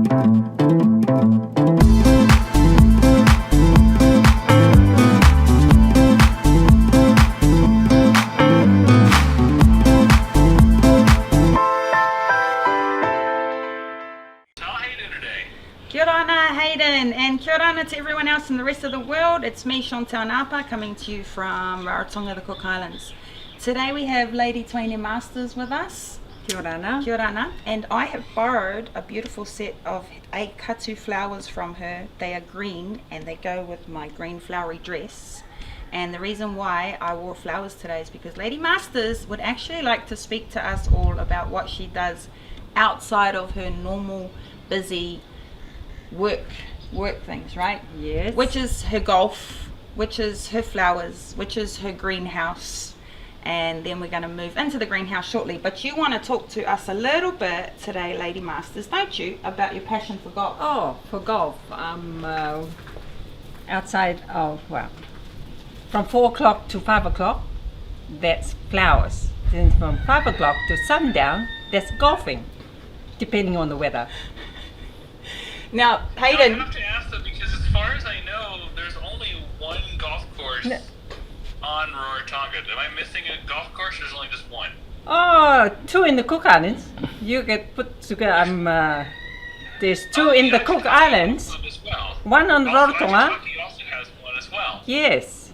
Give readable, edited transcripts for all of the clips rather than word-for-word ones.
Kia ora, Hayden, and kia ora to everyone else in the rest of the world. It's me, Chantal Napa, coming to you from Rarotonga, the Cook Islands. Today we have Lady Tuaine Marsters with us. Kia ora. Kia ora. And I have borrowed a beautiful set of Atiu flowers from her. They are green and they go with my green flowery dress. And the reason why I wore flowers today is because Lady Marsters would actually like to speak to us all about what she does outside of her normal busy work things, right? Yes. Which is her golf, which is her flowers, which is her greenhouse, and then we're going to move into the greenhouse shortly. But you want to talk to us a little bit today, Lady Marsters, don't you, about your passion for golf? Oh, for golf. I'm outside of, well, from 4 o'clock to 5 o'clock, that's flowers. Then from 5 o'clock to sundown, that's golfing, depending on the weather. Now, Hayden. I have to ask that because as far as I know, there's only one golf course on Rarotonga. Am I missing a golf course? There's only just one. Oh, 2 in the Cook Islands. You get put together. There's 2 in the Cook Islands. As well. One on Rarotonga. He also has one as well. Yes.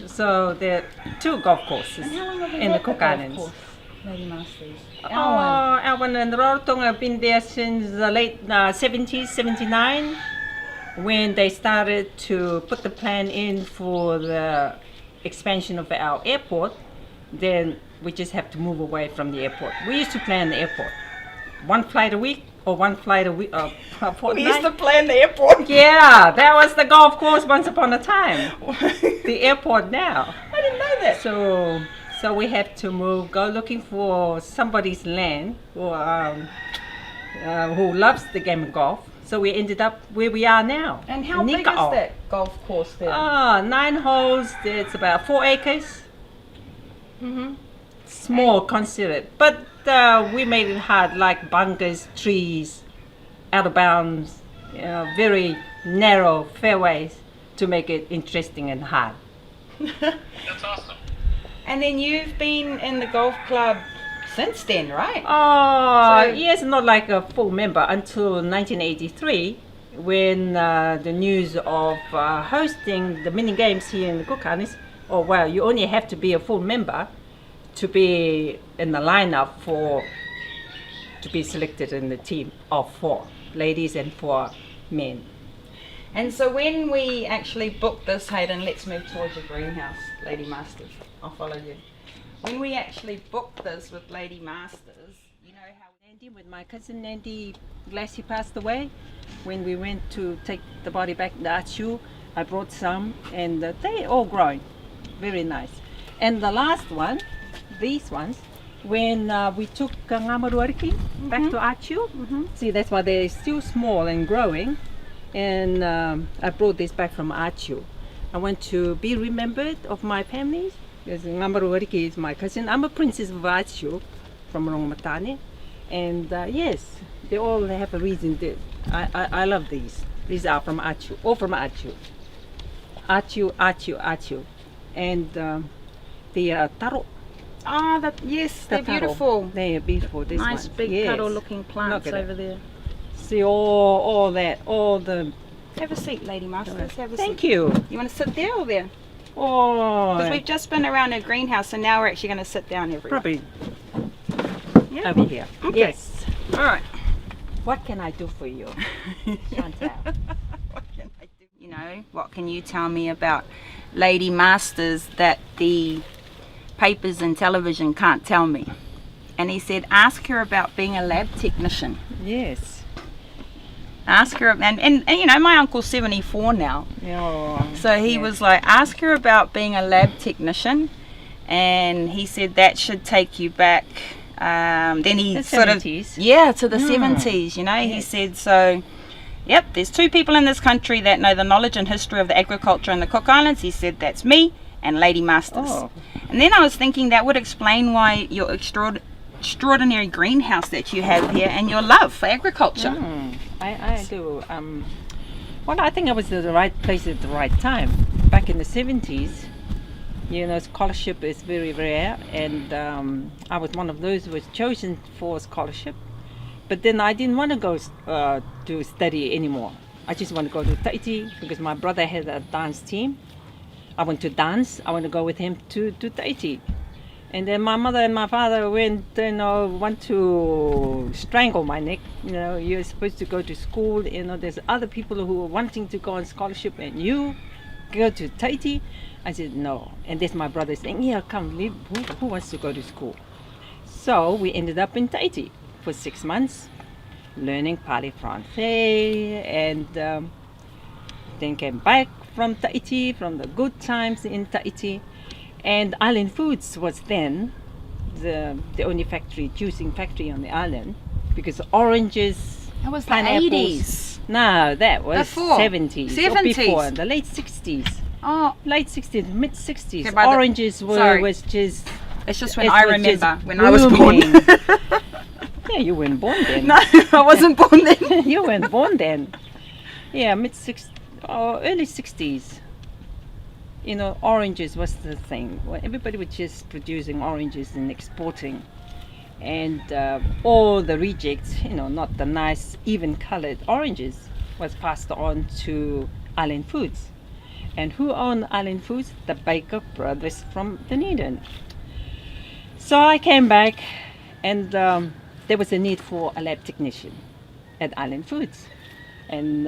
So there are 2 golf courses in the Cook Islands. Lady Marsters. Alwyn and Rarotonga have been there since the late 70s, 79, when they started to put the plan in for the expansion of our airport. Then we just have to move away from the airport. We used to plan the airport 1 flight a week or 1 flight a week, a fortnight. We used to plan the airport. Yeah, that was the golf course once upon a time. The airport now. I didn't know that. So we have to go looking for somebody's land who loves the game of golf. So we ended up where we are now. And how big is that golf course there? 9 holes. It's about 4 acres. Mm-hmm. Small, considered, but we made it hard, like bunkers, trees, out of bounds, very narrow fairways to make it interesting and hard. That's awesome. And then you've been in the golf club since then, right? Yes, not like a full member until 1983, when the news of hosting the mini games here in the Cook Islands. Oh well, you only have to be a full member to be in the lineup to be selected in the team of 4 ladies and 4 men. And so when we actually booked this, Hayden, let's move towards your greenhouse, Lady Marsters. I'll follow you. When we actually booked this with Lady Marsters, you know how Nandy, with my cousin Nandy Glassy passed away, when we went to take the body back to Atiu, I brought some and they all growing, very nice. And the last one, these ones, when we took Ngamaruariki back to Atiu, see that's why they're still small and growing, and I brought this back from Atiu. I want to be remembered of my family, because Ngamaruariki is my cousin. I'm a princess of Atiu from Rongomatane, and yes, they all have a reason. I love these. These are from Atiu, all from Atiu. Atiu. And the taro. Yes, they're beautiful. They are beautiful. This nice one. big cuddle looking plants over there. See all the. Have a seat, Lady Marsters. Have a Thank seat. you. You want to sit there or there? Oh. Because we've just been around her greenhouse, and now we're actually going to sit down everywhere. Probably Yeah. over here. Okay. Yes. All right. What can I do for you, Chantal? What can I do? You know, what can you tell me about Lady Marsters that the papers and television can't tell me? And he said, ask her about being a lab technician. Yes. Ask her, and you know, my uncle's 74 now. Oh, So he was like, ask her about being a lab technician. And he said that should take you back. Then he The sort 70s. to the 70s, you know. He said, so, yep, there's 2 people in this country that know the knowledge and history of the agriculture in the Cook Islands. He said, that's me and Lady Marsters. Oh. And then I was thinking that would explain why your extraordinary greenhouse that you have here and your love for agriculture. I do. Well, I think I was at the right place at the right time. Back in the 70s, you know, scholarship is very rare, and I was one of those who was chosen for scholarship. But then I didn't want to go to study anymore. I just want to go to Tahiti because my brother had a dance team. I want to dance. I want to go with him to Tahiti. And then my mother and my father went, you know, want to strangle my neck. You know, you're supposed to go to school. You know, there's other people who are wanting to go on scholarship, and you go to Tahiti. I said no. And there's my brother saying, yeah, come, leave. Who wants to go to school? So we ended up in Tahiti for 6 months, learning parler français, and then came back from Tahiti, from the good times in Tahiti. And Island Foods was then the only factory, juicing factory on the island, because oranges, That was the pineapples. 80s. No, that was Before. 70s. 70s. Or before, the late 60s. Oh, Late 60s, mid 60s. Okay, by the- Oranges sorry. was just... it's just when it I was just remember when I was born. booming. Yeah, you weren't born then. No, I wasn't born then. You weren't born then. Yeah, mid 60s, or early 60s. You know, oranges was the thing. Well, everybody was just producing oranges and exporting. And all the rejects, you know, not the nice, even colored oranges, was passed on to Island Foods. And who owned Island Foods? The Baker brothers from Dunedin. So I came back, and there was a need for a lab technician at Island Foods. And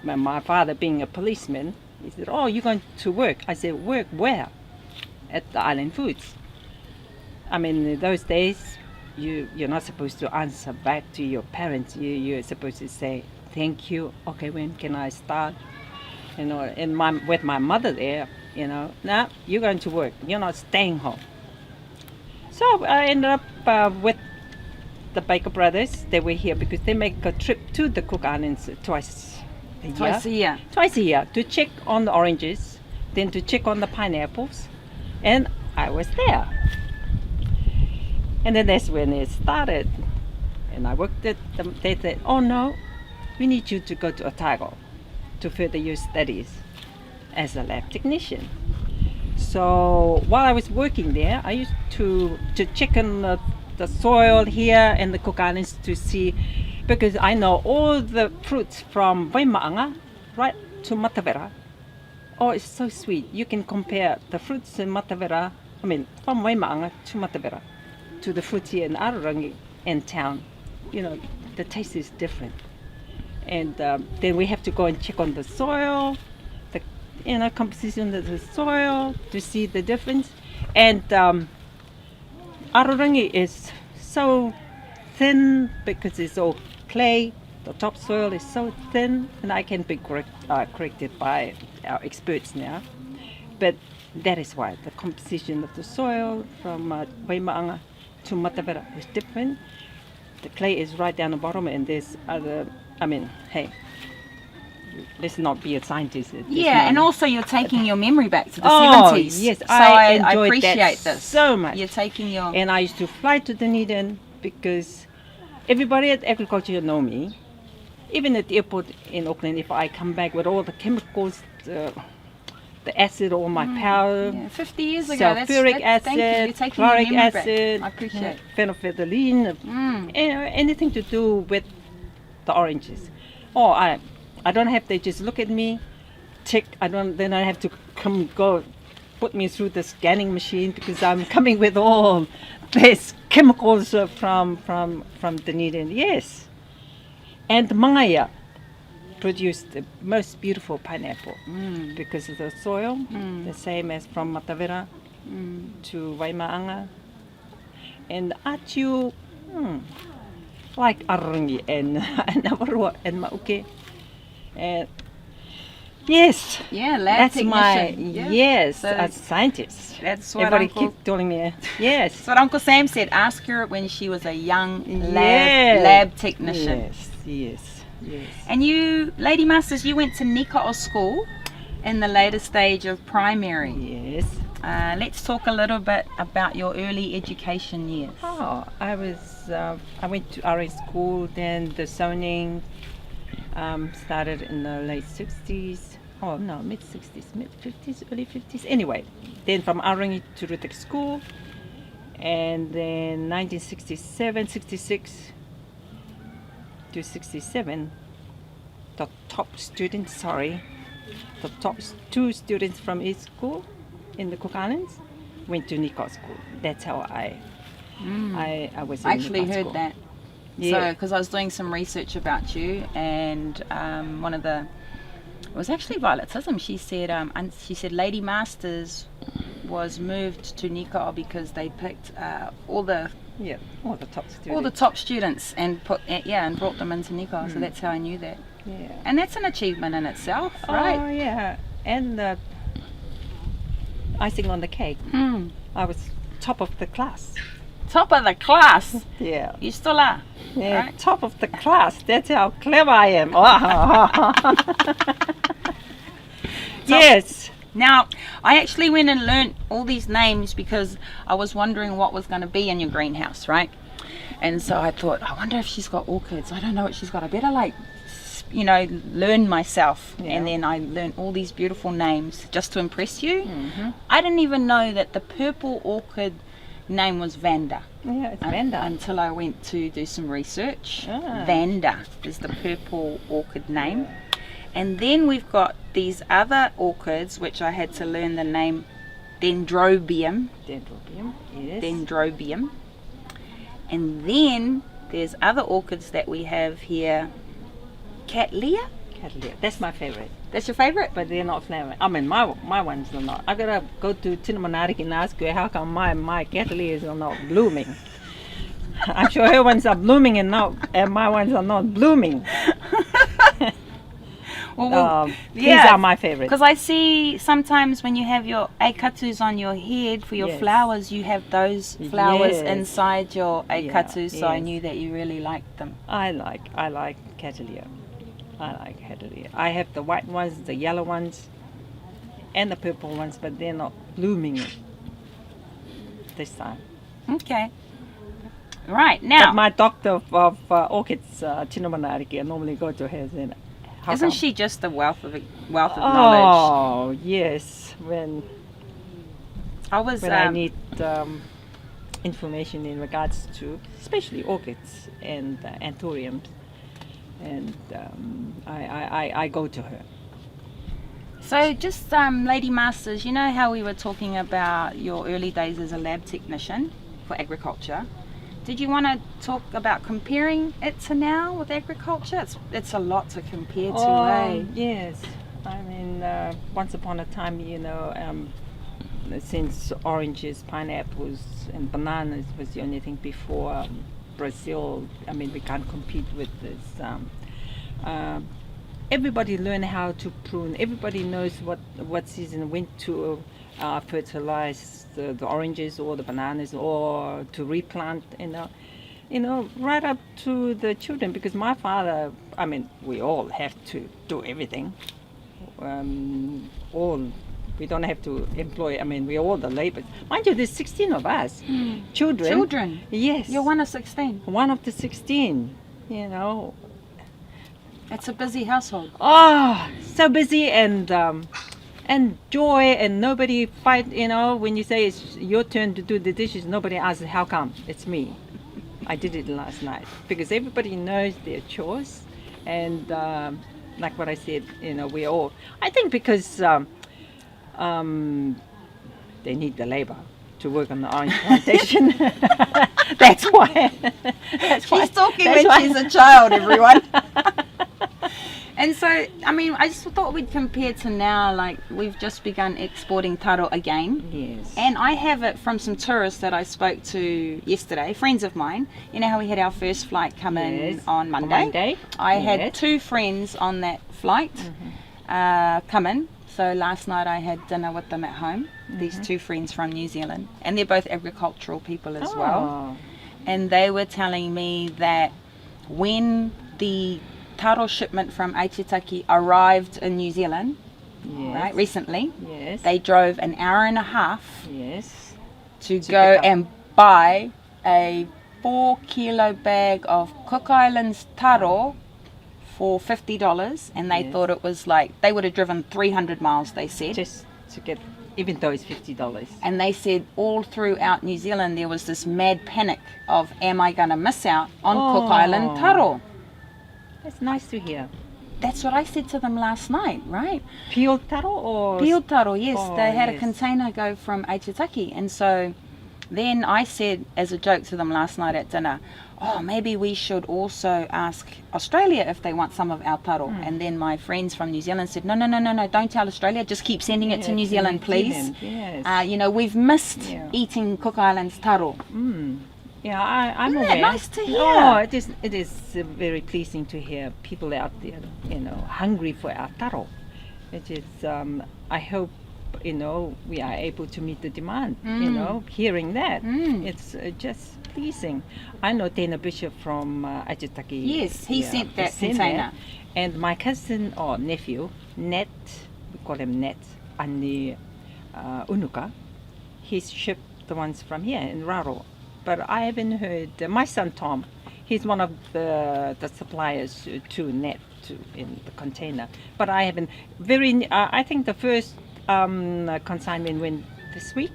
my father, being a policeman, he said, oh, you're going to work. I said, work where? At the Island Foods. I mean, in those days, you're not supposed to answer back to your parents. You're supposed to say, thank you. Okay, when can I start? You know, and with my mother there, you know, no, you're going to work. You're not staying home. So I ended up with the Baker brothers. They were here because they make a trip to the Cook Islands twice a year. Twice a year to check on the oranges, then to check on the pineapples, and I was there. And then that's when it started. And I worked at them. They said, oh no, we need you to go to Otago to further your studies as a lab technician. So while I was working there, I used to check on the soil here in the Cook Islands to see, because I know all the fruits from Waimaanga right to Matavera. Oh, it's so sweet. You can compare the fruits in Matavera, I mean, from Waimaanga to Matavera, to the fruits here in Ararangi in town. You know, the taste is different. And then we have to go and check on the soil, the composition of the soil to see the difference. And Ararangi is so thin because it's all clay. The topsoil is so thin, and I can be corrected by our experts now. But that is why the composition of the soil from Waimaanga to Matavera is different. The clay is right down the bottom, and there's other. I mean, hey, let's not be a scientist. Yeah, and also you're taking your memory back to the Oh, 70s. yes, so I I enjoyed appreciate that this so much. You're taking your... And I used to fly to Dunedin because everybody at agriculture know me. Even at the airport in Auckland, if I come back with all the chemicals, the acid on my powder, Yeah, 50 years ago. sulfuric Thank you. You're acid, taking your chloric memory back. acid, I appreciate it. phenolphthalein, anything to do with the oranges. Oh, I don't have to just look at me, check. Then I have to go put me through the scanning machine because I'm coming with all these chemicals from Dunedin. Yes, and Mangaya produced the most beautiful pineapple because of the soil, the same as from Matavera to Waimaanga, and Atiu, like Arungi and Navarua and Mauke. And yes, Yeah, lab that's technician. my Yeah. yes, So a scientist. That's what Everybody Uncle... keep telling me. Yes. That's what Uncle Sam said. Ask her when she was a young Yes. lab technician. Yes. And you, Lady Marsters, you went to Nika'o school in the later stage of primary. Yes. Let's talk a little bit about your early education years. Oh, I went to RA school, then the zoning started in the late 60s. Oh no, mid 60s, mid 50s, early 50s. Anyway, then from RA to Rutec School, and then 1967, 66 to 67, the top two students from each school in the Cook Islands went to Nika School. That's how I was in I actually Nika heard School. that. Yeah. So, because I was doing some research about you, and it was actually Violetism. She said Lady Marsters was moved to Nika because they picked all the top students and brought them into Nika. So that's how I knew that. Yeah. And that's an achievement in itself, right? Oh yeah, and the icing on the cake. I was top of the class. Top of the class. Yeah. You still are. Yeah, right? top of the class. That's how clever I am. Yes. Now, I actually went and learnt all these names because I was wondering what was going to be in your greenhouse, right? And so I thought, I wonder if she's got orchids. I don't know what she's got. I better learn myself. Yeah. And then I learned all these beautiful names just to impress you. I didn't even know that the purple orchid name was Vanda. Yeah, it's Vanda. Until I went to do some research. Ah. Vanda is the purple orchid name. Yeah. And then we've got these other orchids, which I had to learn the name Dendrobium. Dendrobium, yes. Dendrobium. And then there's other orchids that we have here. Cattleya. Cattleya. That's my favorite. That's your favorite? But they're not flowering. I mean, my ones are not. I gotta go to Tinamanariki and ask her how come my Cattleyas are not blooming. I'm sure her ones are blooming and my ones are not blooming. These are my favorite. Because I see sometimes when you have your aikatus on your head for your flowers, you have those flowers inside your aikatus. So I knew that you really liked them. I like Cattleya. I like Cattleya. I have the white ones, the yellow ones, and the purple ones, but they're not blooming this time. Okay. Right now. But my doctor of orchids, Tinamanariki, I normally go to her. Then. Isn't she just a wealth of knowledge? Oh yes, when I need information in regards to especially orchids and anthuriums, and I go to her. So just Lady Marsters, you know how we were talking about your early days as a lab technician for agriculture? Did you want to talk about comparing it to now with agriculture? It's a lot to compare to, eh? Yes. I mean, once upon a time, since oranges, pineapples, and bananas was the only thing before Brazil, I mean, we can't compete with this. Everybody learned how to prune. Everybody knows what season when to fertilize the oranges or the bananas or to replant, right up to the children, because my father, I mean, we all have to do everything. We don't have to employ, I mean, we're all the laborers. Mind you, there's 16 of us. Children? Yes. You're one of 16? One of the 16, It's a busy household. Oh, so busy and joy, and nobody fight, when you say it's your turn to do the dishes, nobody asks how come it's me. I did it last night because everybody knows their chores, and like what I said, we all, I think because they need the labor to work on the orange plantation. That's why. She's talking when she's a child, everyone. And so, I mean, I just thought we'd compare to now, like we've just begun exporting taro again. Yes. And I have it from some tourists that I spoke to yesterday, friends of mine. You know how we had our first flight come in on Monday? I had 2 friends on that flight come in. So last night I had dinner with them at home, these 2 friends from New Zealand. And they're both agricultural people as well. And they were telling me that when the taro shipment from Aitutaki arrived in New Zealand, Yes. right, recently. Yes. They drove an hour and a half Yes. to To go pick up. and buy a 4-kilo bag of Cook Islands taro for $50, and they Yes. thought it was like, they would have driven 300 miles, they said. Just to get, even though it's $50. And they said all throughout New Zealand there was this mad panic of, am I going to miss out on Cook Island taro? That's nice to hear. That's what I said to them last night, right? Peeled taro or? Peeled taro, yes. Oh, they had a yes. container go from Aitutaki. And so then I said as a joke to them last night at dinner, oh, maybe we should also ask Australia if they want some of our taro. And then my friends from New Zealand said, no, don't tell Australia, just keep sending it to New Zealand, please. Yes. You know, we've missed eating Cook Islands taro. Yeah, I'm Isn't aware. that nice to hear? Oh, it is very pleasing to hear people out there, you know, hungry for our taro. It is, I hope, you know, we are able to meet the demand, you know, hearing that. It's just pleasing. I know Tēnā Bishop from Aitutaki. Yes, he sent that container. And my cousin or nephew, Net, we call him Net, Ani Unuka, he's shipped the ones from here in Raro. But I haven't heard, my son Tom, he's one of the suppliers to Net in the container. But I haven't, I think the first consignment went this week,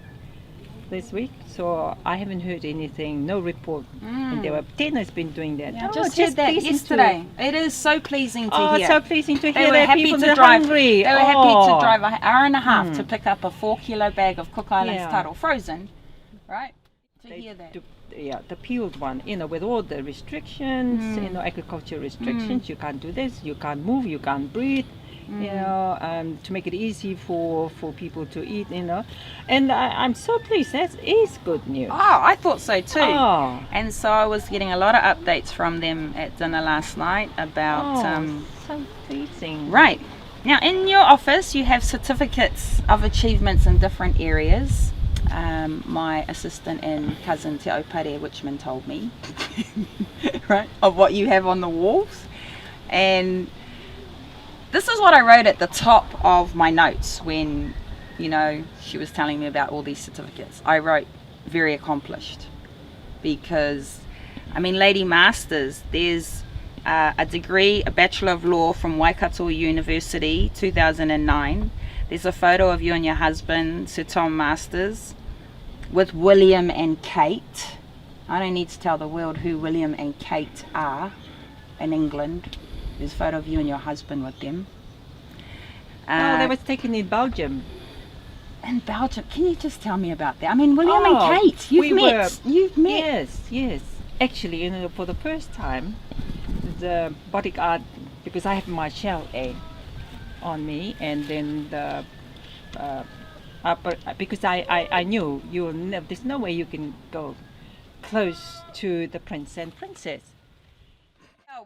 so I haven't heard anything, no report. And Tēnā's been doing that. Yeah, I just heard that yesterday. It is so pleasing to hear. Oh, it's so pleasing to They hear were that happy people to are drive. hungry. They were happy to drive an hour and a half to pick up a 4-kilo bag of Cook Islands taro, frozen, right? To hear that. The peeled one, you know, with all the restrictions, you know, agriculture restrictions, you can't do this, you can't move, you can't breathe, you know, to make it easy for people to eat, you know. And I'm so pleased, that is good news. Oh, I thought so too. Oh. And so I was getting a lot of updates from them at dinner last night about... so pleasing. Right. Now, in your office, you have certificates of achievements in different areas. My assistant and cousin Tuaine Wichman told me, right, of what you have on the walls. And this is what I wrote at the top of my notes when, you know, she was telling me about all these certificates. I wrote very accomplished because, I mean, Lady Marsters, there's a degree, a Bachelor of Law from Waikato University, 2009. There's a photo of you and your husband, Sir Tom Marsters, with William and Kate. I don't need to tell the world who William and Kate are in England. There's a photo of you and your husband with them. That was taken in Belgium. In Belgium. Can you just tell me about that? I mean, William and Kate, you've met. Yes. Actually, you know, for the first time, the bodyguard, because I have my shell A on me, and then the because I knew there's no way you can go close to the prince and princess.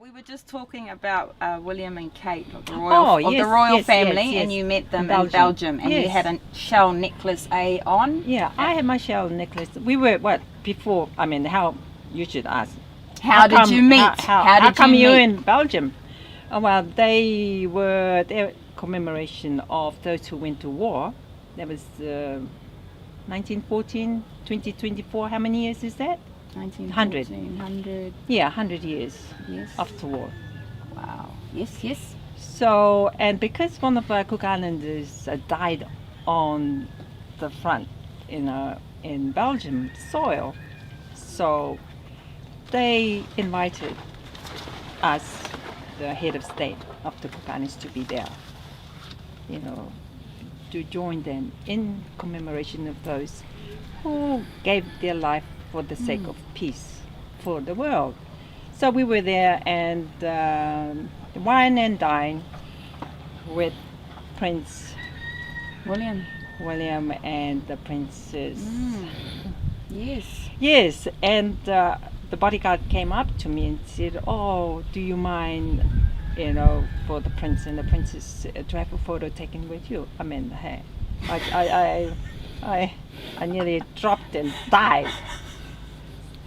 We were just talking about William and Kate of the royal family, and you met them in Belgium, and you had a shell necklace A on. Yeah, I had my shell necklace. We were before? I mean, how you should ask. How did you meet? How come you in Belgium? Oh, well, they were their commemoration of those who went to war. That was 1914, 2024. How many years is that? 100. Yeah, 100 years. Yes. After war. Wow. Yes. So, and because one of our Cook Islanders died on the front in Belgium soil, so they invited us, the head of state of the Cook Islands, to be there, you know, to join them in commemoration of those who gave their life for the sake of peace for the world. So we were there and wine and dine with Prince William and the princess. Yes, and the bodyguard came up to me and said, "Oh, do you mind, you know, for the prince and the princess to have a photo taken with you?" I mean, hey, I nearly dropped and died.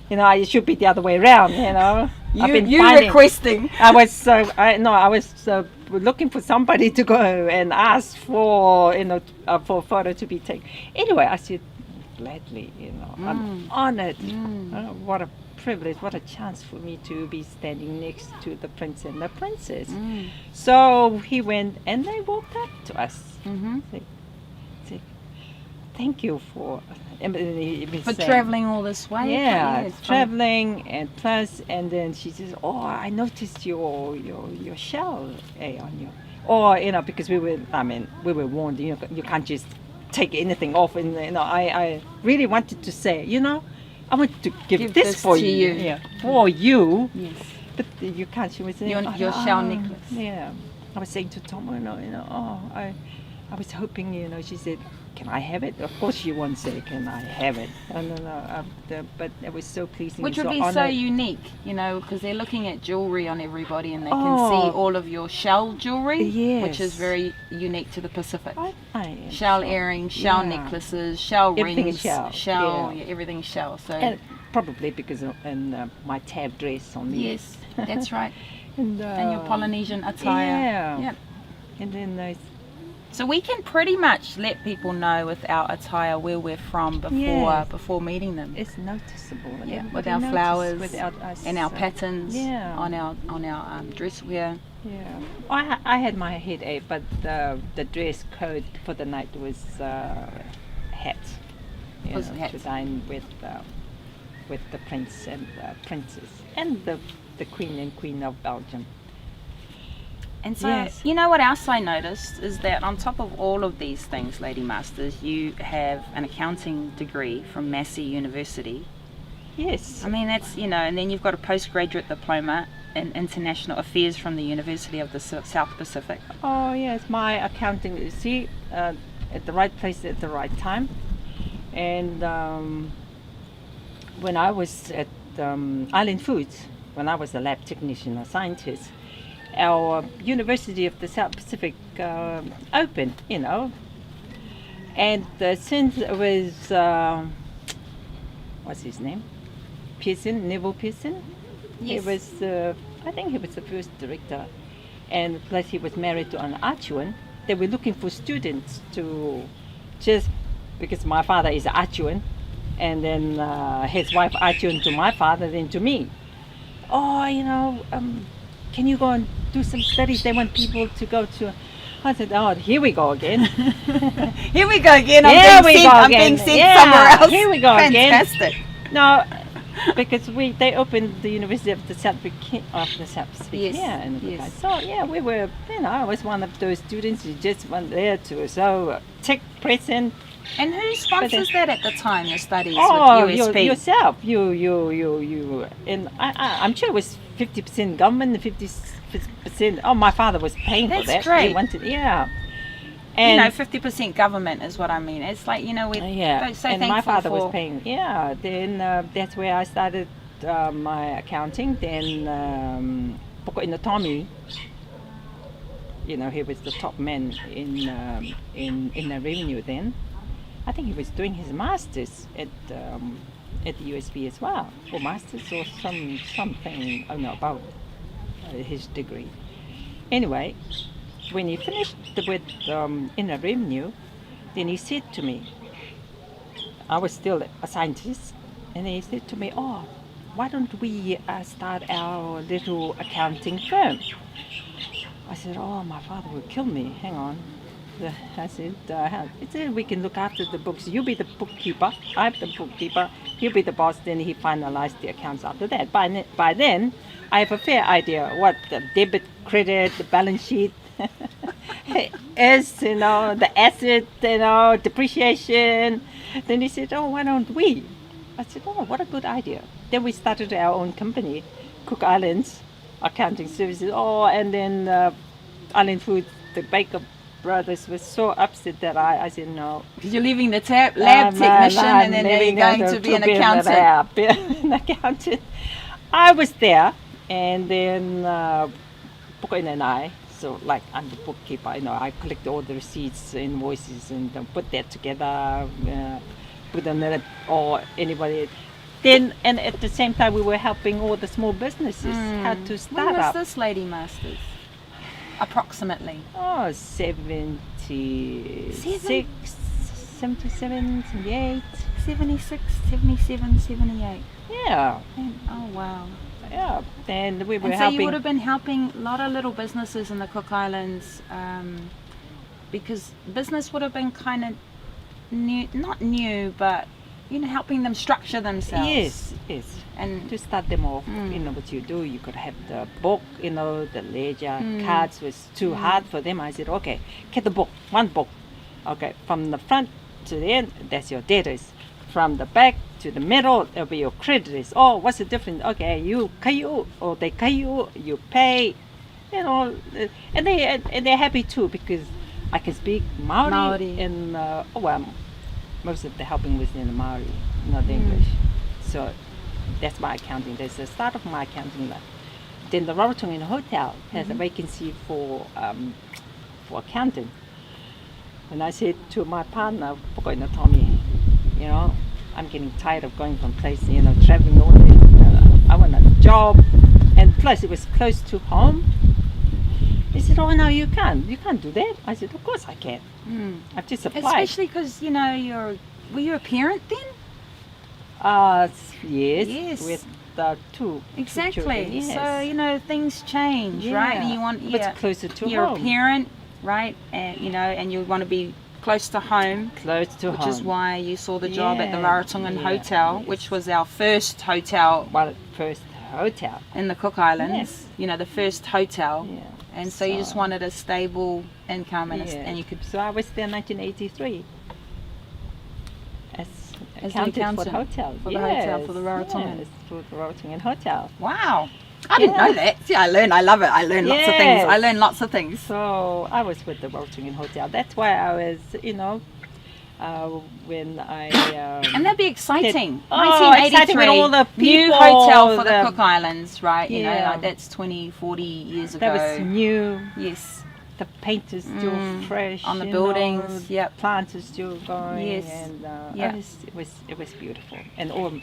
You know, it should be the other way around, you know. I've been You finding, requesting. I was looking for somebody to go and ask for, for a photo to be taken. Anyway, I said, gladly, I'm honored. What a privilege, what a chance for me to be standing next to the prince and the princess. So he went and they walked up to us. Said, thank you for traveling all this way. Yeah, Yes, traveling and plus, and then she says, "Oh, I noticed your shell on you." Or because we were warned. You can't just take anything off. And I really wanted to say, I want to give this for to you. Yeah, for you. Yes. But you can't. She was saying, Your shell necklace. Yeah, I was saying to Tom, I was hoping, she said, can I have it? Of course she won't say, can I have it? But it was so pleasing. Which would be so unique, because they're looking at jewellery on everybody and they can see all of your shell jewellery, which is very unique to the Pacific. Shell earrings, shell necklaces, shell everything rings, is shell. Everything's shell. So and probably because of my tab dress on me. Yes, that's right. and your Polynesian attire. Yeah. Yep. And then so we can pretty much let people know with our attire where we're from before meeting them. It's noticeable. Yeah, with our flowers without us, and our patterns on our dress wear. Yeah, I had my headache, but the dress code for the night was hats. To dine with the prince and princess and the queen of Belgium. And so, what else I noticed is that on top of all of these things, Lady Marsters, you have an accounting degree from Massey University. Yes. I mean, that's, and then you've got a postgraduate diploma in international affairs from the University of the South Pacific. Oh, yes, my accounting, you see, at the right place at the right time. And when I was at Island Foods, when I was a lab technician or scientist, our University of the South Pacific opened, and since it was, what's his name? Neville Pearson? Yes. He was, I think he was the first director, and plus he was married to an Atuan. They were looking for students to just, because my father is Atuan, and then his wife Atuan to my father, then to me. Can you go and do some studies? They want people to go to. I said, here we go again. Here we go again. I'm being sent somewhere else. Here we go Fantastic. again. No, because they opened the University of the South Pacific here in the So we were, I was one of those students who just went there to take present. And who sponsors that at the time? Your studies with USP? Yourself. You. And I'm sure it was 50% government and 50%. Oh, my father was paying for that. That's great. He wanted, And 50% government is what I mean. It's like, we're so and thankful my father for... was paying. Yeah, then that's where I started my accounting. Then Pokoina Tommy, he was the top man in the revenue then. I think he was doing his masters at the USB as well, or masters or something. I don't know about his degree. Anyway, when he finished with inner revenue, then he said to me, I was still a scientist, and he said to me, why don't we start our little accounting firm? I said, my father will kill me, hang on. I said, we can look after the books. You be the bookkeeper, I'm the bookkeeper, he'll be the boss. Then he finalized the accounts after that. By then, I have a fair idea what the debit, credit, the balance sheet is, the asset, depreciation. Then he said, why don't we? I said, what a good idea. Then we started our own company, Cook Islands Accounting Services. And then Island Foods, the Baker Brothers was so upset that I said no. You're leaving the lab technician and then you're going to be an accountant. An accountant. I was there, and then Pokoina and I, so like I'm the bookkeeper, I collect all the receipts, invoices, and put that together, put them in it, or anybody. Then, and at the same time, we were helping all the small businesses how to start When was up. this Lady Marsters? Approximately. Oh, 76, 77, 78. 76, 77, 78. Yeah, Oh wow. yeah. And we were And so helping. you would have been helping a lot of little businesses in the Cook Islands, because business would have been kind of new, not new, but you know, helping them structure themselves. Yes, yes. And To start them off, you know what you do. You could have the book, you know, the ledger, cards was too hard for them. I said, okay, get the book, one book. Okay, from the front to the end, that's your debtors. From the back to the middle, it'll be your creditors. Oh, what's the difference? Okay, you kayu or they kayu, you pay, you know, and they're happy too because I can speak Maori. And well, most of the helping was in Maori, not English. So that's my accounting. That's the start of my accounting life. Then the Rarotonga Hotel has a vacancy for accountant. And I said to my partner, Tommy, you know, I'm getting tired of going from place, you know, traveling all day. I want a job, and plus it was close to home. He said, "Oh no, you can't do that." I said, "Of course I can. I've just applied." especially because you know were you a parent then? Yes, Yes. with two Exactly. children, yes. So you know things change, right? And you want but it's closer to you're home. a parent, right? And you know, and you want to be close to home. Close to Which home. is why you saw the job at the Yeah, Rarotongan yeah, Hotel, yes. which was our first hotel Well, first hotel. in the Cook Islands. Yes. You know, the first hotel. Yeah. And so you just wanted a stable income and you could So I was there in 1983 as the accountant for the accountant hotel. for the hotel, for the Rarotongan. Yes, for the Rarotongan Hotel. Wow. I didn't know that. See, I love it. I learned lots of things. I Yes. learned lots of things. So I was with the Rarotongan Hotel. That's why I was, you know, when I... And that'd be exciting. Oh, exciting with all the new people, hotel for the the- Cook Islands, right? You know, Yeah. like that's 20, 40 years ago. that was new. Yes. The paint is still fresh On the you buildings, know, yep. Plants are still going, Yes, and yeah. it was beautiful. And all the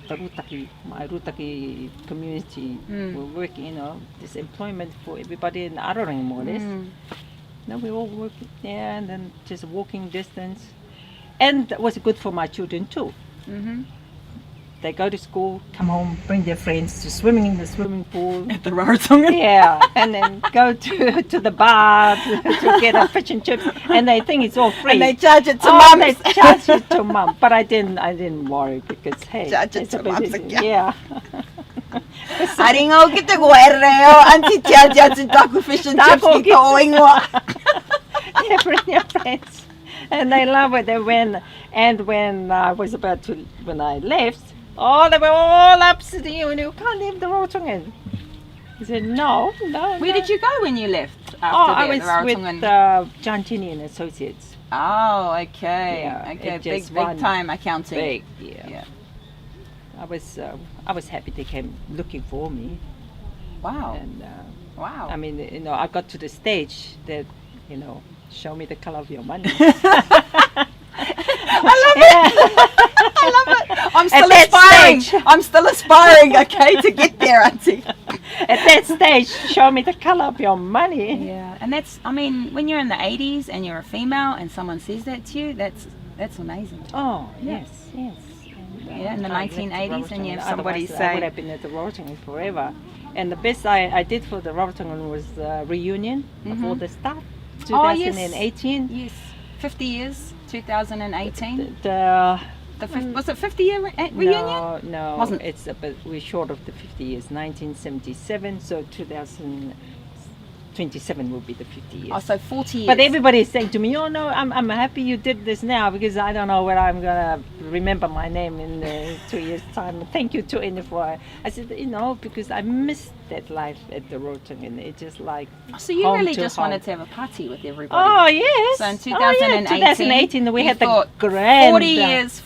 my Rutaki community were working, you know, this employment for everybody in Ararangi more or less. No, we all working there, and then just walking distance, and it was good for my children too. They go to school, come home, bring their friends to swimming in the swimming pool. At the Rarotongan. Yeah, and then go to the bar to get a fish and chips, and they think it's all free. And they charge it to oh, mums. they charge it to mum, but I didn't worry because hey, Charge it it's to a bit- mums again. Yeah. Aringa o ki te goere reo, anti tia te taku fish and chips Taku ki ka oingoa. Yeah, bring your friends, and they love it. They went, and when I was about to, when I left, oh, they were all upset. You can't leave the Rarotongan. I said no. Where did you go when you left after Oh, I that, was the Rarotongan? with John Tinney and Associates. Oh, okay. Yeah, Okay, it big just one time accounting. Big, yeah. Yeah. I was happy they came looking for me, Wow. and Wow. I mean, you know, I got to the stage that, you know, show me the color of your money. I love it. I'm still that aspiring. stage. I'm still aspiring, okay, to get there, Auntie. At that stage, show me the color of your money. Yeah, and that's, I mean, when you're in the 80s and you're a female and someone says that to you, that's amazing. Oh, Yeah. yes, yes. And, Yeah, in the I left 1980s and you have Rarotongan. somebody Otherwise, I say- would have been at the Rarotongan forever. And the best I did for the Rarotongan was the reunion of all the staff. Oh, yes. 2018. Yes, 50 years, 2018. Was it 50 year reunion? No, Wasn't- it's a bit, we're short of the 50 years. 1977, so 2027 will be the 50 years. Oh, so 40 years. But everybody is saying to me, "Oh no, I'm happy you did this now because I don't know whether I'm gonna remember my name in 2 years' time." Thank you, Tuaine, for. I said, you know, because I missed that life at the Rarotongan. It's just like. So you home really to just home. wanted to have a party with everybody. Oh yes. So in Oh, yeah, 2018 we you had the thought, grand. 40 years,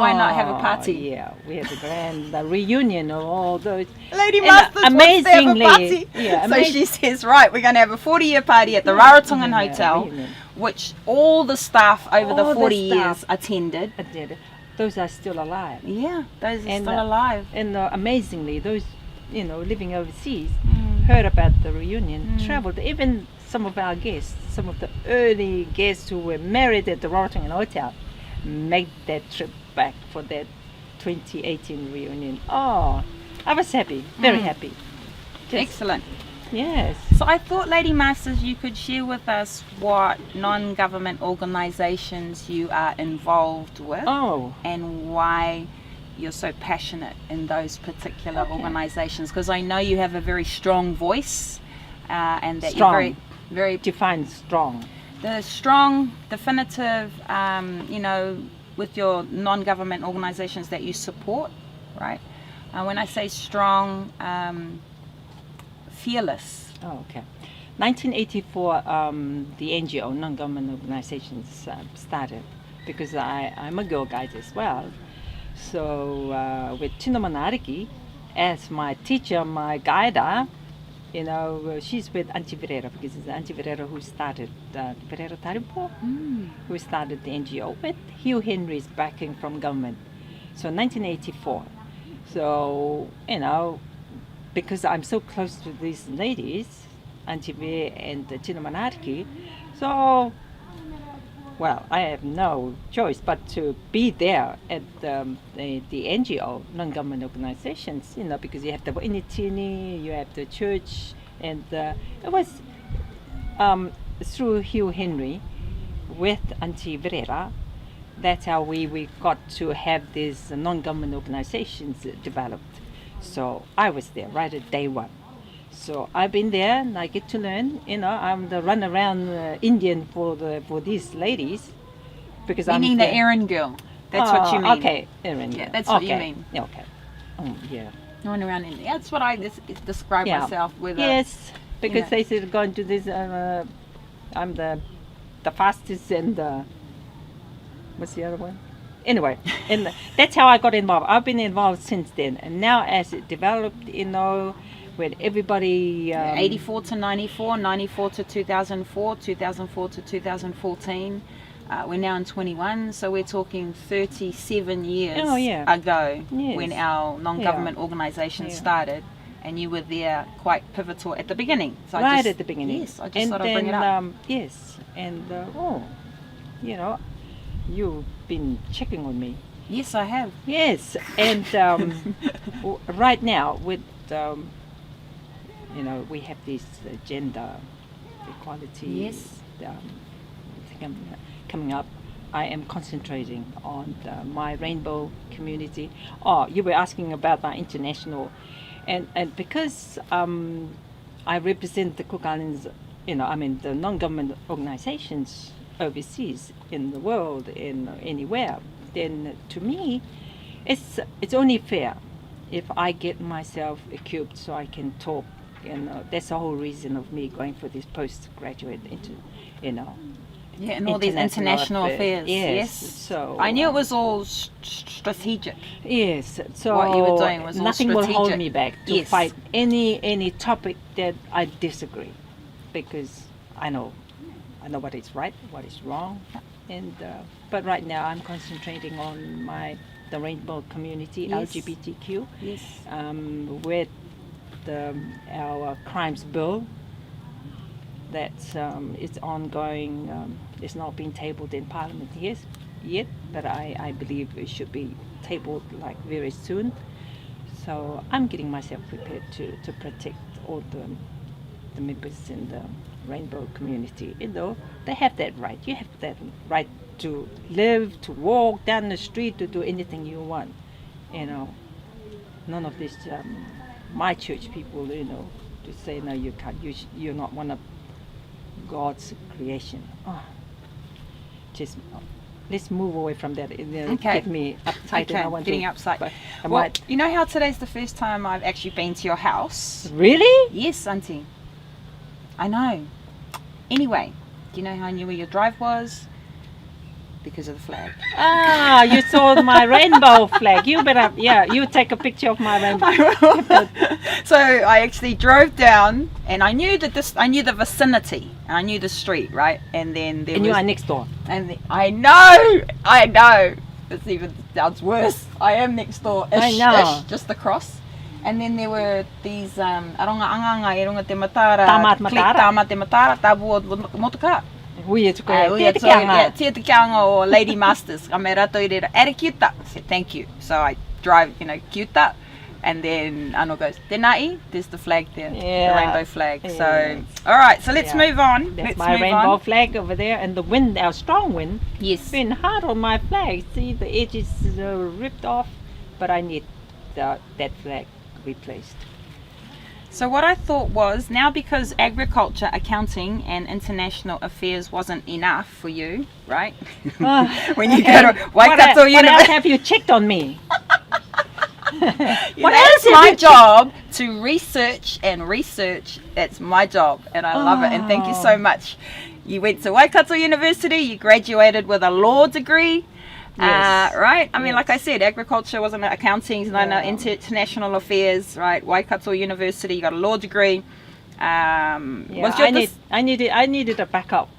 why not have a Oh, party? Yeah, we had the grand reunion of all those. Lady And, Marsters wants to have a amazingly- party. yeah, So amaz- she says, right, we're going to have a 40-year party at the Rarotongan Yeah, Hotel, reunion. which all the staff over the All the 40 staff. years attended. I did. those are still alive. Yeah, those are still alive. And amazingly, those, living overseas, heard about the reunion, traveled. Even some of our guests, some of the early guests who were married at the Rarotongan Hotel, made that trip back for that 2018 reunion. Oh, I was happy, very happy. Excellent. Yes. So I thought, Lady Marsters, you could share with us what non-government organisations you are involved with and why you're so passionate in those particular organisations, because I know you have a very strong voice and that you're very, very... Define strong. The strong, definitive, with your non-government organisations that you support, right? When I say strong, fearless. Oh, okay. 1984, the NGO, non-government organizations, started because I'm a girl guide as well. So with Tino Manariki as my teacher, my guider, she's with Auntie Verera, because it's Auntie Verera who started Verera Taripo, who started the NGO with Hugh Henry's backing from government. So 1984. So, because I'm so close to these ladies, Auntie Ver and Tino Manariki, so, well, I have no choice but to be there at the NGO, non-government organizations, because you have the Initini, you have the church, and it was through Hugh Henry with Auntie Verera, that's how we got to have these non-government organizations developed. So I was there right at day one. So I've been there and I get to learn, I'm the runaround Indian for these ladies. Because Meaning the errand girl. That's what you mean. Okay, errand girl. Yeah, that's what you mean. Okay. Yeah. Run around India. That's what I describe myself with. Yes, because they said going to this, I'm the fastest and what's the other one? Anyway, and that's how I got involved. I've been involved since then, and now as it developed, with everybody... 84 to 94, 94 to 2004, 2004 to 2014. We're now in 21, so we're talking 37 years ago when our non-government organisation started, and you were there quite pivotal at the beginning. So at the beginning. Yes, I just thought I'd bring it up. Yes, and you've been checking on me. Yes, I have. Yes, and right now with we have this gender equality. Yes. Coming up, I am concentrating on my rainbow community. Oh, you were asking about my international, and because I represent the Cook Islands, the non-government organizations overseas in the world, anywhere, then to me, it's only fair if I get myself equipped so I can talk. That's the whole reason of me going for this postgraduate Yeah, and all these international affairs. Yes. So I knew it was all strategic. Yes. So what you were doing was nothing all will hold me back to fight any topic that I disagree, because I know what is right, what is wrong, and but right now I'm concentrating on the rainbow community, LGBTQ. Yes. With our crimes bill. That's it's ongoing. It's not been tabled in Parliament yet, but I believe it should be tabled very soon. So I'm getting myself prepared to protect all the members in the rainbow community. They have that right. You have that right to live, to walk down the street, to do anything you want. None of this. My church people, to say no, you can't. You're not one of God's creation. Just let's move away from that. Get me uptight. Okay, and I want getting upset. Well, you know how today's the first time I've actually been to your house? Really? Yes, Auntie. I know. Anyway, do you know how I knew where your drive was? Because of the flag. You saw my rainbow flag. You better, you take a picture of my rainbow. So I actually drove down, and I knew I knew the vicinity, and I knew the street, right? And then you are next door. And I know. It's even sounds worse. I am next door. I know. Just across. And then there were these aronga anganga e runga te matara. Tamat matara. Tamat te matara, tabua motoka. Ui tuko Yeah, tia te kianga or Lady Marsters. Ka me rato I reira, ere kiuta. I said, thank you. So I drive, kiuta. And then Ano goes, Tenai, there's the flag there, the rainbow flag. Yes. So, all right, so let's move on. That's let's my move rainbow on. flag over there, and the wind, our strong wind, Yes. been hard on my flag. See, the edges ripped off, but I need that flag replaced. So what I thought was, now because agriculture, accounting and international affairs wasn't enough for you, right? When you go to Waikato What else University. have you checked on me? What else is my job to research and research. That's my job, and I love it. And thank you so much. You went to Waikato University. You graduated with a law degree, Yes. right? I mean, Yes. like I said, agriculture wasn't accounting, no, international affairs, right? Waikato University. You got a law degree. Was your I needed a backup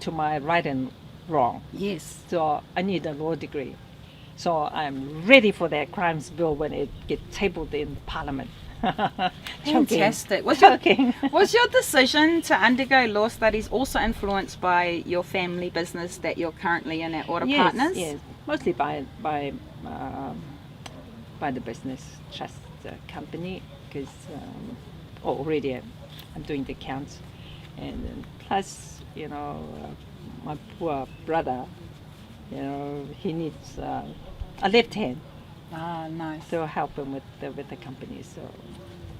to my right and wrong. Yes. So I need a law degree. So I'm ready for that crimes bill when it gets tabled in Parliament. Fantastic. Was your decision to undergo law studies also influenced by your family business that you're currently in at Order Partners? Yes, mostly by the business trust company, because already I'm doing the accounts, and then plus my poor brother, he needs a left hand Nice. to help him with the company. So.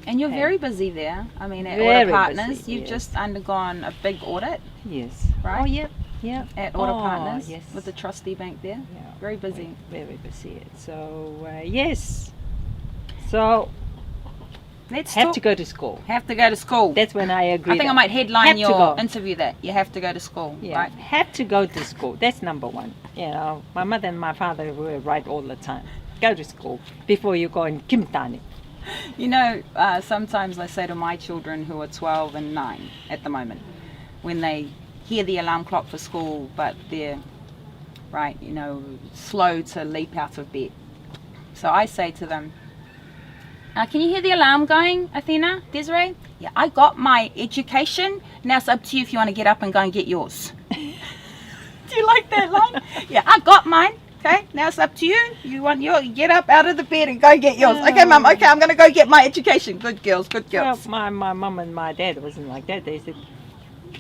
And you're Okay. very busy there. I mean, at Very Order Partners, busy, you've yes. just undergone a big audit, Yes. right? Oh, yeah. At Order Oh, Partners, yes. with the trustee bank there. Yeah. Very busy. Very busy. So yes. So Let's have talk. to go to school. Have to go to school. That's when I agree. I think I might headline Have to your go. interview that. You have to go to school, Yeah, right? have to go to school. That's number one. My mother and my father were right all the time. Go to school before you go in kimtani. Sometimes I say to my children who are 12 and 9 at the moment, when they hear the alarm clock for school, but they're, slow to leap out of bed. So I say to them, can you hear the alarm going, Athena, Desiree? Yeah, I got my education. Now it's up to you if you want to get up and go and get yours. Do you like that line? Yeah, I got mine. Okay, now it's up to you. You want get up out of the bed and go get yours. Okay, Mum. Okay, I'm going to go get my education. Good girls, good girls. Well, my mum and my dad wasn't like that. They said,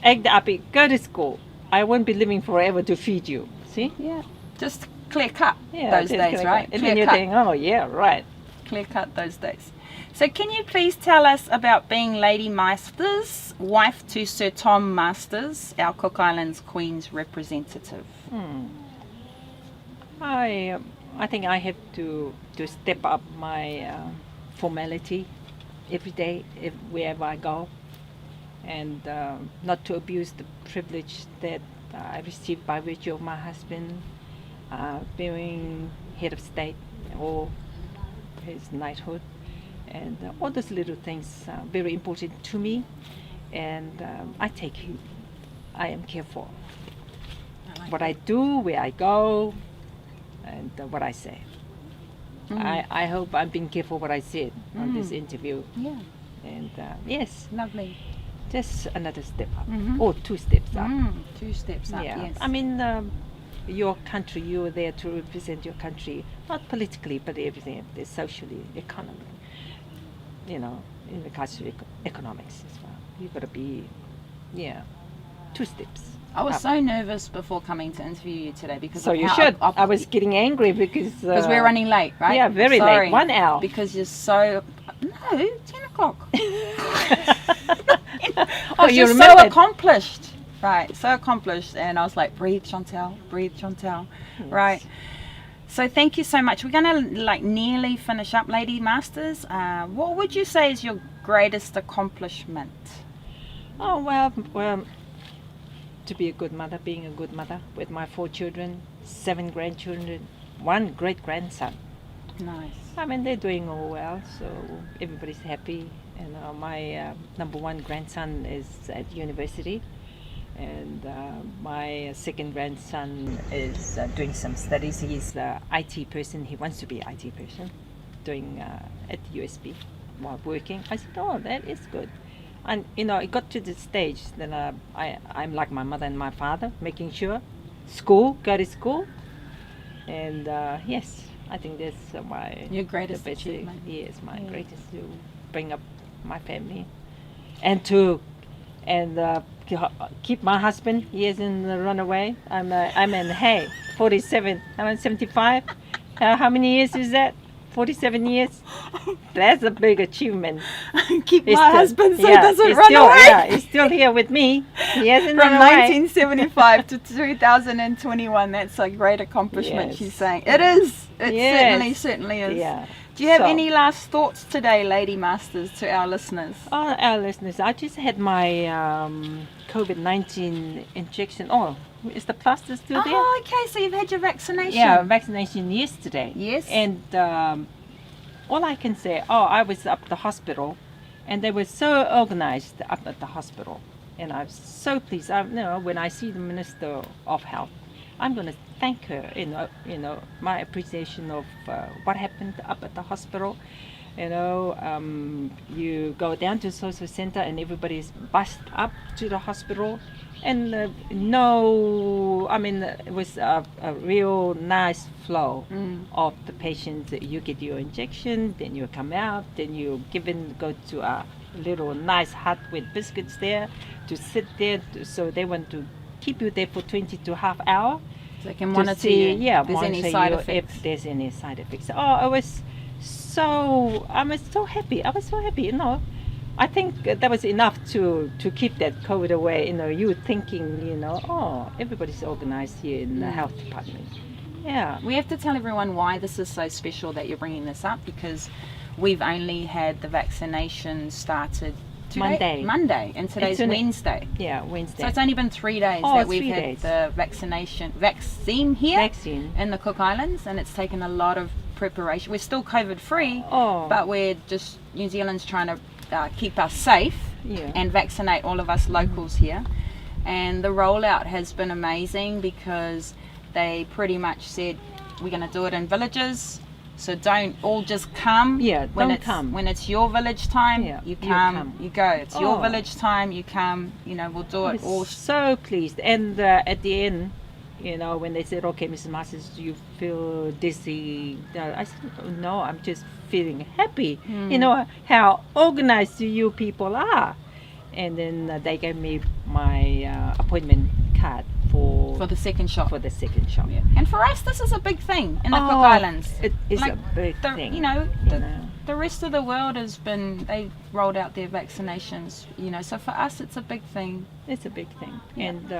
"Egg the uppy, go to school. I won't be living forever to feed you." See? Yeah, just clear cut just those days, gonna right? go. And Clear then you cut. think, oh yeah, right. Clear cut those days. So can you please tell us about being Lady Marsters, wife to Sir Tom Marsters, our Cook Islands Queen's representative? I think I have to step up my formality every day, wherever I go, and not to abuse the privilege that I received by virtue of my husband being head of state or his knighthood, and all those little things are very important to me, and I take heed. I am careful what I do, where I go, and what I say. I hope I'm being careful what I said on this interview. Yeah, And yes, lovely. just another step up, or 2 steps up. 2 steps up, Yeah, yes. I mean, your country, you are there to represent your country, not politically, but everything, socially, economy. In regards to economics as well. You've got to be, 2 steps. I was up. so nervous before coming to interview you today because So of you how should. I was getting angry because we're running late, right? Yeah, very Sorry, late. 1 hour. Because you're so 10 o'clock. Oh, you you're so remembered. accomplished, right? So accomplished, and I was like, breathe, Chantel, right? So thank you so much. We're gonna nearly finish up, Lady Marsters. What would you say is your greatest accomplishment? Oh well, to be a good mother, being a good mother with my 4 children, 7 grandchildren, 1 great grandson. Nice. I mean, they're doing all well, so everybody's happy. And my number 1 grandson is at university, And my second grandson is doing some studies. He's an IT person. He wants to be an IT person, doing at the USB while working. I said, oh, that is good. And, you know, it got to the stage that I'm like my mother and my father, making sure go to school. And yes, I think that's your greatest best achievement. Yes, my Yeah. greatest, to bring up my family and keep my husband. He hasn't run away. I'm in 47. I'm 75. How many years is that? 47 years. That's a big achievement. Keep He's my still- husband so yeah, he doesn't he's run still, away. Yeah, he's still here with me. He hasn't From run away. 1975 to 2021, that's a great accomplishment. Yes. She's saying it is. It Yes. certainly is. Yeah. Do you have So- any last thoughts today, Lady Marsters, to our listeners? Oh, our listeners, I just had my COVID-19 injection. Oh, is the plaster still there? Oh, okay. So you've had your vaccination. Yeah, vaccination yesterday. Yes. And all I can say, I was up at the hospital, and they were so organized up at the hospital, and I'm so pleased. When I see the Minister of Health, I'm going to thank her. My appreciation of what happened up at the hospital. You go down to the social center, and everybody's bussed up to the hospital. And it was a real nice flow of the patients. You get your injection, then you come out, then you go to a little nice hut with biscuits there to sit there. So they want to keep you there for 20 to half hour. So they can to monitor see, you. yeah, if there's any monitor side you effects. if there's any side effects. I was so happy. I was so happy, I think that was enough to keep that COVID away. You thinking, everybody's organized here in the health department. Yeah. We have to tell everyone why this is so special that you're bringing this up, because we've only had the vaccination started Monday, and today's Wednesday. Yeah, Wednesday. So it's only been 3 days Oh, that we've 3 had days. the vaccine here Vaccine. in the Cook Islands, and it's taken a lot of preparation. We're still COVID free, but we're just, New Zealand's trying to keep us safe and vaccinate all of us locals here. And the rollout has been amazing, because they pretty much said we're going to do it in villages, so don't all just come. Come. When it's your village time, you come, you go. It's your Oh. village time, you come. We'll do I it all. was so pleased. And at the end, when they said, okay, Mrs. Marsters, do you feel dizzy? I said, no, I'm just feeling happy. How organized you people are. And then they gave me my appointment card for the second shot. Yeah. And for us, this is a big thing in the Cook Islands. It is Like, a big thing. The rest of the world they rolled out their vaccinations. So for us, it's a big thing. It's a big thing. Yeah. And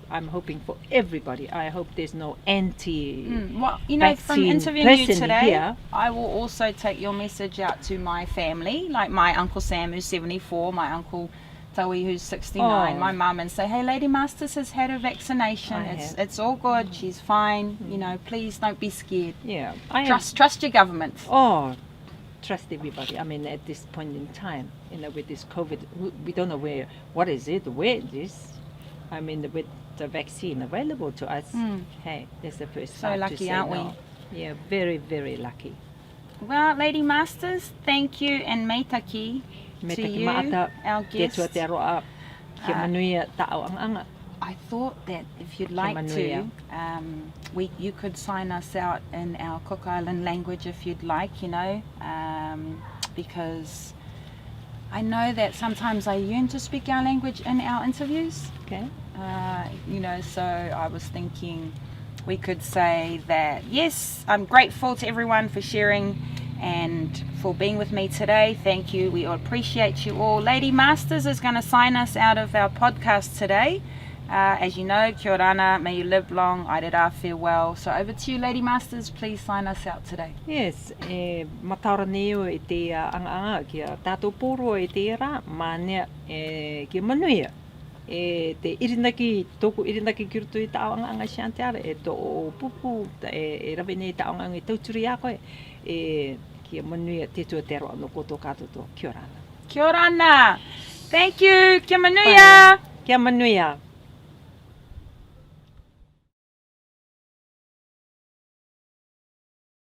I'm hoping for everybody. I hope there's no Well, from vaccine interviewing you person today, here. I will also take your message out to my family, like my Uncle Sam, who's 74, my Uncle Taui, who's 69, my mum, and say, hey, Lady Marsters has had a vaccination. It's all good. She's fine. Please don't be scared. Yeah. Trust your government. Trust everybody. At this point in time, with this COVID, we don't know where it is. With the vaccine available to us, hey, that's the first So time lucky, to say aren't no. Yeah, very, very lucky. Well, Lady Marsters, thank you, and meitaki to you, our guest. I thought that if you'd like to, you could sign us out in our Cook Island language if you'd like, because I know that sometimes I yearn to speak our language in our interviews. Okay. So I was thinking we could say that, yes, I'm grateful to everyone for sharing and for being with me today. Thank you. We all appreciate you all. Lady Marsters is going to sign us out of our podcast today. As you know, kia ora ana, may you live long, airera, farewell. So over to you, Lady Marsters, please sign us out today. Yes, mataura neo e te anga kia tātou poro e te era, mānea kia manuia. Te tōku irinaki ki rutu i tā anga Shantiara, tō pupu, rawe nei tā anga i tauturi a koe, kia manuia te tua te roa no koto kātoto. Kia ora ana. Kia ora ana! Thank you. Kia manuia. Kia manuia.